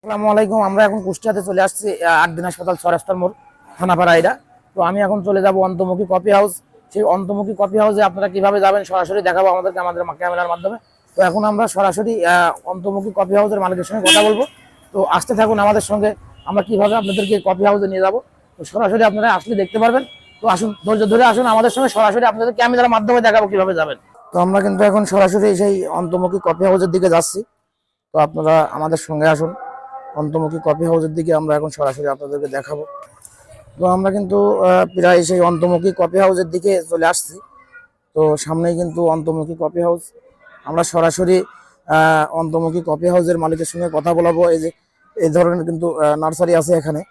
আসসালামু আলাইকুম। আমরা এখন কুষ্টিয়াতে চলে আসছি ৮ দিন হাসপাতাল চৌরাস্তার মোড় থানাপাড়া এটা। তো আমি এখন চলে যাব অন্তর্মুখী কফি হাউস। সেই অন্তর্মুখী কফি হাউসে আপনারা কিভাবে যাবেন সরাসরি দেখাবো আমাদের ক্যামেরার মাধ্যমে। তো এখন আমরা সরাসরি অন্তর্মুখী কফি হাউসের মালিকের সঙ্গে কথা বলবো। তো আসতে থাকুন আমাদের সঙ্গে, আমরা কিভাবে আপনাদেরকে কফি হাউসে নিয়ে যাবো। তো সরাসরি আপনারা আসলে দেখতে পারবেন। তো আসুন, ধৈর্য ধরে আসুন আমাদের সঙ্গে, সরাসরি আপনাদের ক্যামেরার মাধ্যমে দেখাবো কিভাবে যাবেন। তো আমরা কিন্তু এখন সরাসরি সেই অন্তর্মুখী কফি হাউসের দিকে যাচ্ছি। তো আপনারা আমাদের সঙ্গে আসুন, অন্তর্মুখী কফি হাউসের দিকে আমরা এখন সরাসরি আপনাদেরকে দেখাবো। তো আমরা কিন্তু প্রায় সেই অন্তর্মুখী কফি হাউসের দিকে চলে আসছি। তো সামনেই কিন্তু অন্তর্মুখী কফি হাউস। আমরা সরাসরি অন্তর্মুখী কফি হাউসের মালিকের সঙ্গে কথা বলাবো। এই যে এই ধরনের কিন্তু নার্সারি আছে এখানে।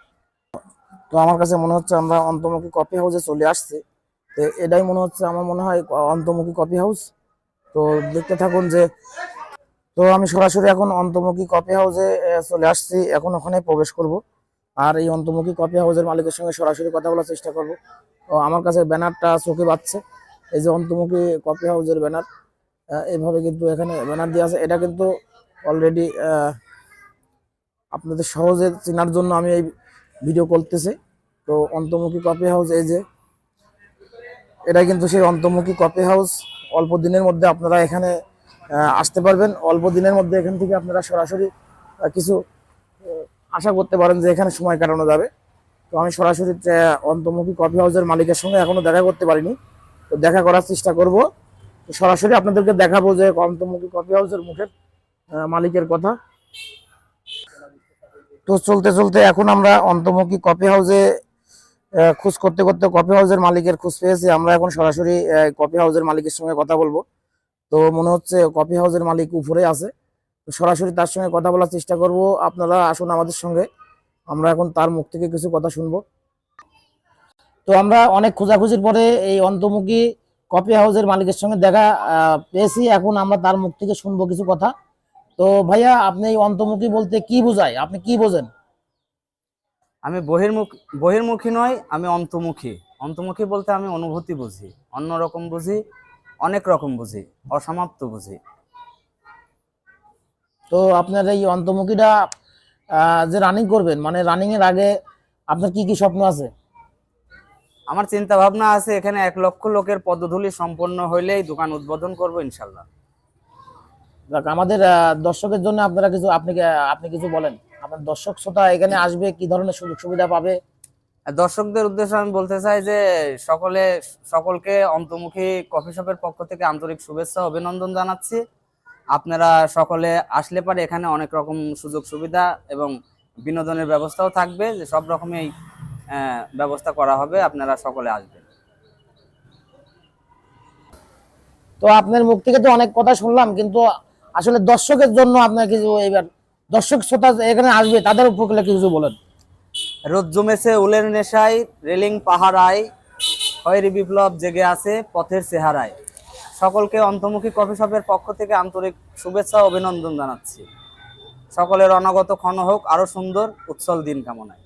তো আমার কাছে মনে হচ্ছে আমরা অন্তর্মুখী কফি হাউসে চলে আসছি। তো এটাই মনে হচ্ছে, আমার মনে হয় অন্তর্মুখী কফি হাউস। তো দেখতে থাকুন যে, তো আমি সরাসরি এখন অন্তর্মুখী কফি হাউসে চলে আসছি, এখন ওখানে প্রবেশ করব। আর এই অন্তর্মুখী কফি হাউসের মালিকের সঙ্গে সরাসরি কথা বলার চেষ্টা করব। তো আমার কাছে ব্যানারটা চোখে বাজছে, এই যে অন্তর্মুখী কফি হাউসের ব্যানার। এইভাবে কিন্তু এখানে ব্যানার দিয়ে আছে। এটা কিন্তু অলরেডি আপনাদের সহজে চেনার জন্য আমি এই ভিডিও করতেছি। তো অন্তর্মুখী কফি হাউস, এই যে এটা কিন্তু সেই অন্তর্মুখী কফি হাউস। অল্প দিনের মধ্যে আপনারা এখানে আসতে পারবেন। অল্প দিনের মধ্যে এখান থেকে আপনারা সরাসরি কিছু আশা করতে পারেন যে এখানে সময় কাটানো যাবে। তো আমি সরাসরি অন্তর্মুখী কফি হাউসের মালিকের সঙ্গে এখনো দেখা করতে পারিনি, তো দেখা করার চেষ্টা করব। সরাসরি আপনাদেরকে দেখাবো যে অন্তর্মুখী কফি হাউসের মুখের মালিকের কথা। তো চলতে চলতে এখন আমরা অন্তর্মুখী কফি হাউসে খোঁজ করতে করতে কফি হাউসের মালিকের খোঁজ পেয়েছি। আমরা এখন সরাসরি কফি হাউসের মালিকের সঙ্গে কথা বলবো। তো মনে হচ্ছে কফি হাউসের মালিক উপরে আছে, তো সরাসরি তার সঙ্গে কথা বলার চেষ্টা করব। আপনারা আসুন আমাদের সঙ্গে, আমরা এখন তার মুখ থেকে কিছু কথা শুনবো। তো আমরা অনেক খোঁজাখুঁজির পরে এই অন্তর্মুখী কফি হাউসের মালিকের সঙ্গে দেখা পেয়েছি। এখন আমরা তার মুখ থেকে শুনবো কিছু কথা। তো ভাইয়া, আপনি এই অন্তর্মুখী বলতে কি বোঝায়, আপনি কি বোঝেন? আমি বহির্মুখী নয়, আমি অন্তর্মুখী। অন্তর্মুখী বলতে আমি অনুভূতি বুঝি, অন্যরকম বুঝি, অনেক রকম বুঝি, অসমাপ্ত বুঝি। তো আপনার এই অন্তর্মুখীটা যে রানিং করবেন, মানে রানিং এর আগে আপনার কি কি স্বপ্ন আছে? আমার চিন্তা ভাবনা আছে, এখানে 1 লক্ষ লোকের পদধূলি সম্পন্ন হইলেই দোকান উদ্বোধন করবো ইনশাল্লাহ। যাক, আমাদের দর্শকের জন্য আপনারা কিছু, আপনি কিছু বলেন। আপনার দর্শক শ্রোতা এখানে আসবে, কি ধরনের সুযোগ সুবিধা পাবে? আর দর্শকদের উদ্দেশ্যে আমি বলতে চাই যে সকলকে অন্তর্মুখী কফি শপের পক্ষ থেকে আন্তরিক শুভেচ্ছা অভিনন্দন জানাচ্ছি। আপনারা সকলে আসলে পারে এখানে অনেক রকম সুযোগ সুবিধা এবং বিনোদনের ব্যবস্থাও থাকবে, যে সব রকমই ব্যবস্থা করা হবে, আপনারা সকলে আসবেন। তো আপনার মুখ থেকে তো অনেক কথা শুনলাম, কিন্তু আসলে দর্শকের জন্য আপনার কিছু, এবার দর্শক শ্রোতা এখানে আসবে তাদের উপকূলে কিছু বলেন। রোদ জমেছে উলের নেশায়, রেলিং পাহারায়, খয়েরি বিপ্লব জেগে আছে পথের চেহারায়। সকলকে অন্তর্মুখী কফি শপের পক্ষ থেকে আন্তরিক শুভেচ্ছা ও অভিনন্দন জানাচ্ছি। সকলের অনাগত ক্ষণ হোক আরো সুন্দর, উচ্ছল দিন কামনায়।